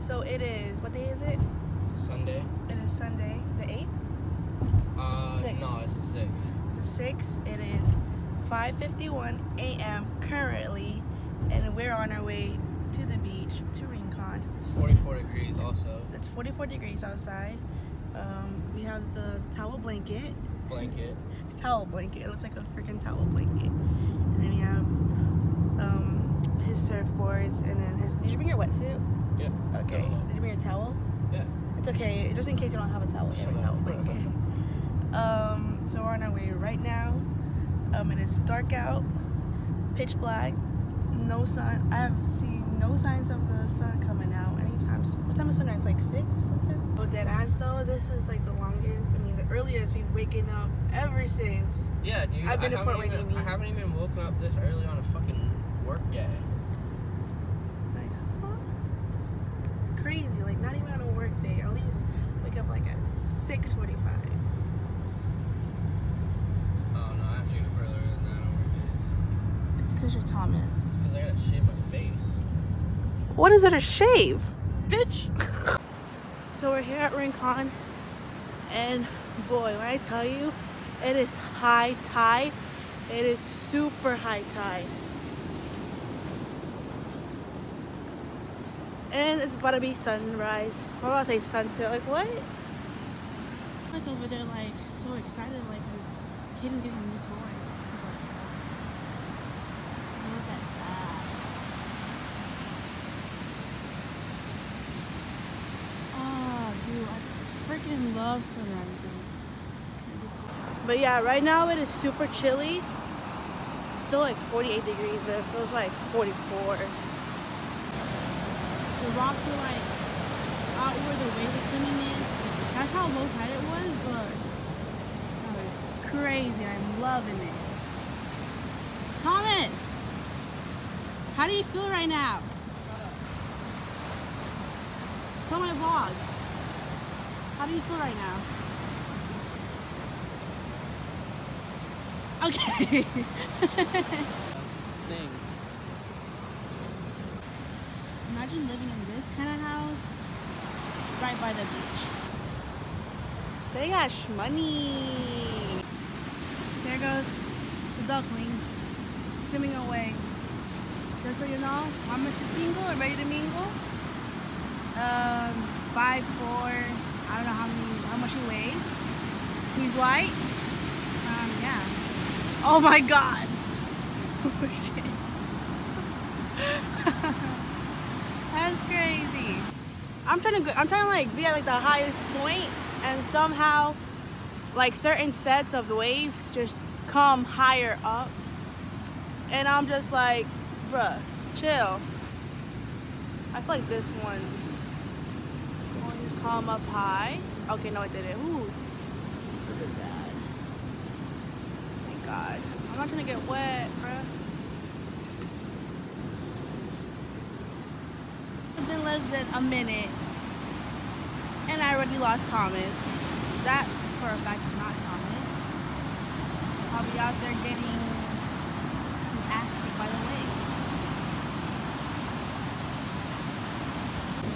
So it is, what day is it? Sunday. It is Sunday, the 8th? No, it's the 6th. The 6th. It is 5:51 a.m. currently, and we're on our way to the beach, to Rincon. It's 44 degrees also. It's 44 degrees outside. We have the towel blanket. Towel blanket. It looks like a freaking towel blanket. And then we have his surfboards, and then his. Did you bring your wetsuit? Yeah. Okay. Did you bring your towel? Yeah. It's okay. Just in case you don't have a towel, you have a towel blanket. So we're on our way right now. It is dark out, pitch black, no sun. I have seen no signs of the sun coming out anytime soon. What time is sunrise? Like 6 something? Oh, dead ass though, this is like the longest. I mean, the earliest we've waken up ever since. Yeah, dude. I've been to Port Wayne. I haven't even woken up this early on a fucking work day. Like, huh? It's crazy. Like, not even on a work day. At least wake up like at 6:45. Because you're Thomas. It's because I gotta shave my face. What is there to shave? Bitch! So we're here at Rincon, and boy, when I tell you, it is high tide. It is super high tide. And it's about to be sunrise. I'm about to say sunset. Like, what? I was over there, like, so excited, like, a kid is getting a new toy. Look at that. Oh, dude, I freaking love sunrises. But yeah, right now it is super chilly. It's still like 48 degrees, but it feels like 44. The rocks are like out where the wave is coming in. That's how low tide it was, but that was crazy. I'm loving it. Thomas! How do you feel right now? Tell my vlog. How do you feel right now? Okay. Thing. Imagine living in this kind of house right by the beach. They got shmoney. There goes the duckling swimming away. Just so you know, I'm Mr. Single or ready to mingle. 5'4". I don't know how much he weighs. He's white. Yeah. Oh my god. Oh shit. That's crazy. I'm trying to like be at like the highest point, and somehow like certain sets of waves just come higher up, and I'm just like, bruh, chill. I feel like this one will just come up high. Okay, no, it didn't. Ooh, look at that. Oh my god, I'm not gonna get wet, bruh. Within less than a minute, and I already lost Thomas. That, for a fact, is not Thomas. I'll be out there getting ass kicked by the waves.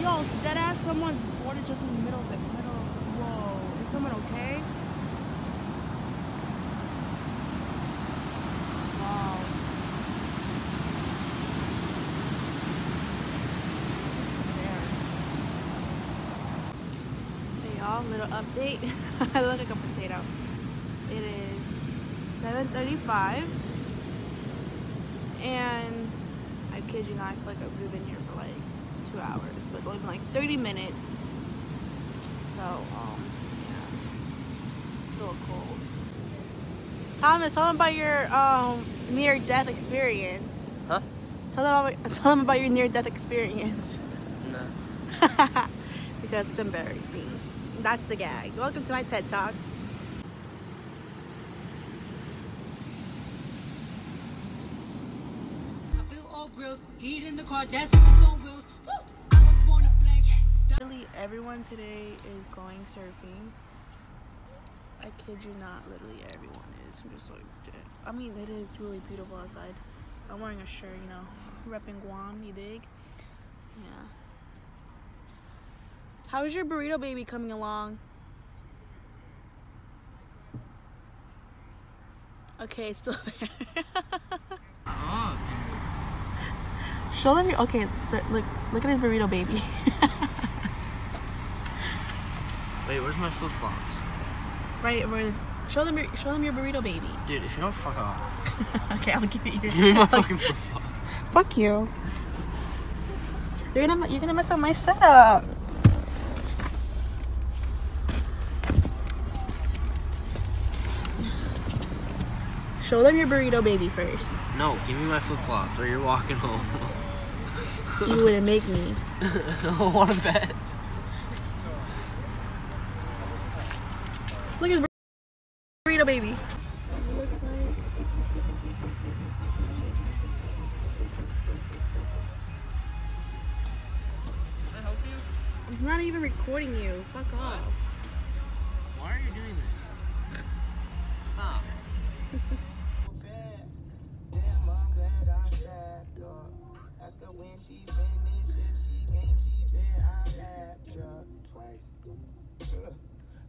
Yo, that ass, someone's boarded just in the middle of the middle. Whoa, is someone okay? Wow. Hey y'all, little update. I look like a potato. It is 7:35, and I kid you not, I feel like I've been here for like 2 hours, but it's only been like 30 minutes. So, yeah, still cold. Thomas, tell them about your near-death experience. Huh? Tell them about your near-death experience. No. Because it's embarrassing. That's the gag. Welcome to my TED Talk. Heat in the car, that's what's on wheels. Woo! I was born to flex. Yes. Literally everyone today is going surfing. I kid you not, literally everyone is. I'm just like, I mean, it is really beautiful outside. I'm wearing a shirt, you know, repping Guam, you dig? Yeah. How's your burrito baby coming along? Okay, it's still there. Oh, dude. Show them your. Okay, look at his burrito baby. Wait, where's my flip flops? Right, show them your burrito baby. Dude, if you don't fuck off. Okay, I'll give you your. Give me my fucking flip flops. Fuck you. You're gonna mess up my setup. Show them your burrito baby first. No, give me my flip flops or you're walking home. You wouldn't make me. I want to bet. Look at his burrito baby. So it looks like. Can I help you? I'm not even recording you. Fuck off. Why are you doing this? Stop. Damn, I'm glad I strapped up. Ask her when she finished, if she came, she said I lapped her twice.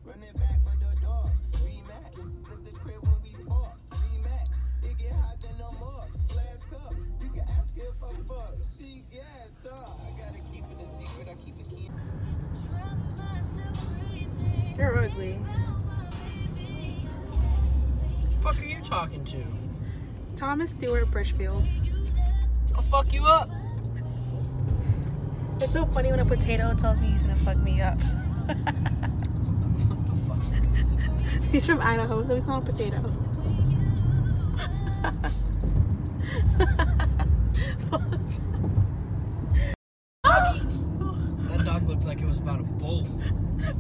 Run it back for the door, rematch. Flip the crib when we talk, rematch. It get hot then no more. Glass cup, you can ask if I fuck. She get dog. I gotta keep it a secret. I keep the key. You're ugly. What the fuck are you talking to? Thomas Stewart Birchfield. I'll fuck you up. It's so funny when a potato tells me he's gonna fuck me up. He's from Idaho, so we call him Potato. That dog looked like it was about to bolt.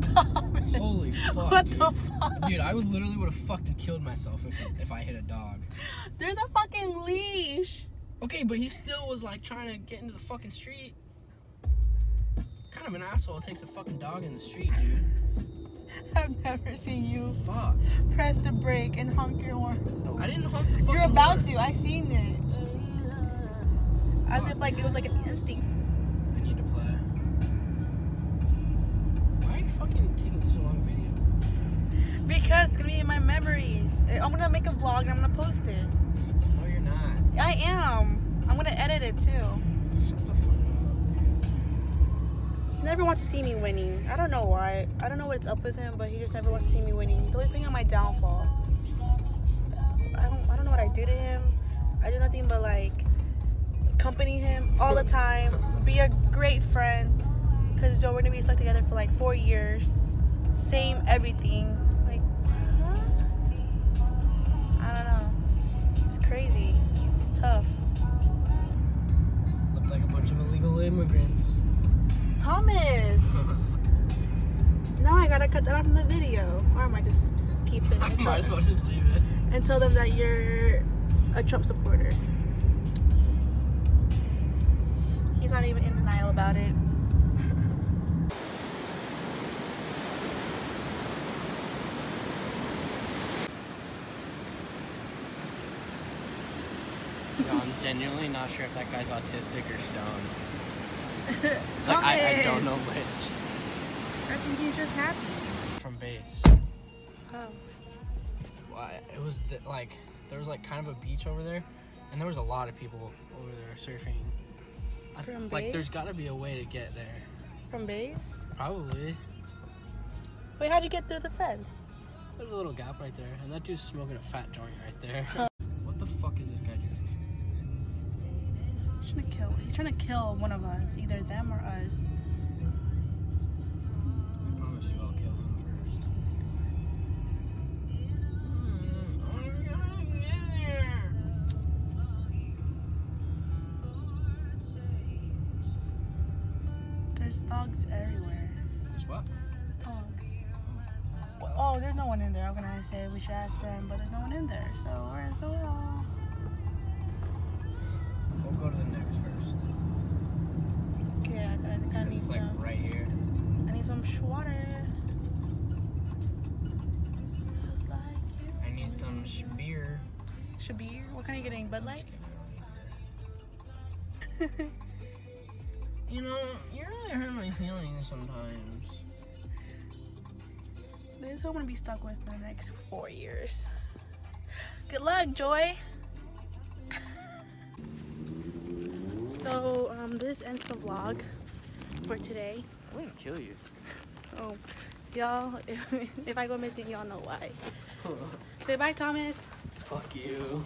Thomas. Holy fuck, What dude. the fuck? Dude, I would literally would have fucking killed myself if I hit a dog. There's a fucking leash. Okay, but he still was like trying to get into the fucking street. Kind of an asshole takes a fucking dog in the street, dude. I've never seen you Fuck. press the brake and honk your horn. So I didn't honk the fucking you're about horn. to. I seen it. As if like it was like an instinct. I need to play. Why are you fucking taking such a long video? Because it's gonna be in my memories. I'm gonna make a vlog and I'm gonna post it. No, you're not. I am. I'm gonna edit it too. Shut the fuck up. He never wants to see me winning. I don't know why. I don't know what's up with him, but he just never wants to see me winning. He's always bringing on my downfall. I don't know what I do to him. I do nothing but like accompany him all the time, be a great friend. Cause we're gonna be stuck together for like 4 years. Same everything. Like what? I don't know. It's crazy. It's tough. Looked like a bunch of illegal immigrants. Thomas! Now I gotta cut that off from the video. Or I might just keep it I might as well just leave it. and tell them that you're a Trump supporter. He's not even in denial about it. No, I'm genuinely not sure if that guy's autistic or stoned. Like, I don't know which. I think he's just happy. From base. Oh. Well, it was like there was like kind of a beach over there, and there was a lot of people over there surfing. From Like, there's base? got to be a way to get there. From base? Probably. Wait, how'd you get through the fence? There's a little gap right there, and that dude's smoking a fat joint right there. What the fuck is this guy doing? He's trying to kill one of us, either them or us. I promise you I'll kill him first. There's dogs everywhere. There's what? Dogs. Oh, there's no one in there. I'm gonna say we should ask them, but there's no one in there. So where's the We'll go to the next first. Yeah, I kind of need It's like some. right here. I need some water. Feels like I need some beer. Shabir, what kind are you getting? Bud Light? You know, you really hurt my feelings sometimes. This is who I'm gonna be stuck with for the next 4 years. Good luck, Joy. So, this ends the vlog for today. I'm gonna kill you. Oh, y'all, if I go missing, y'all know why. Say bye, Thomas. Fuck you.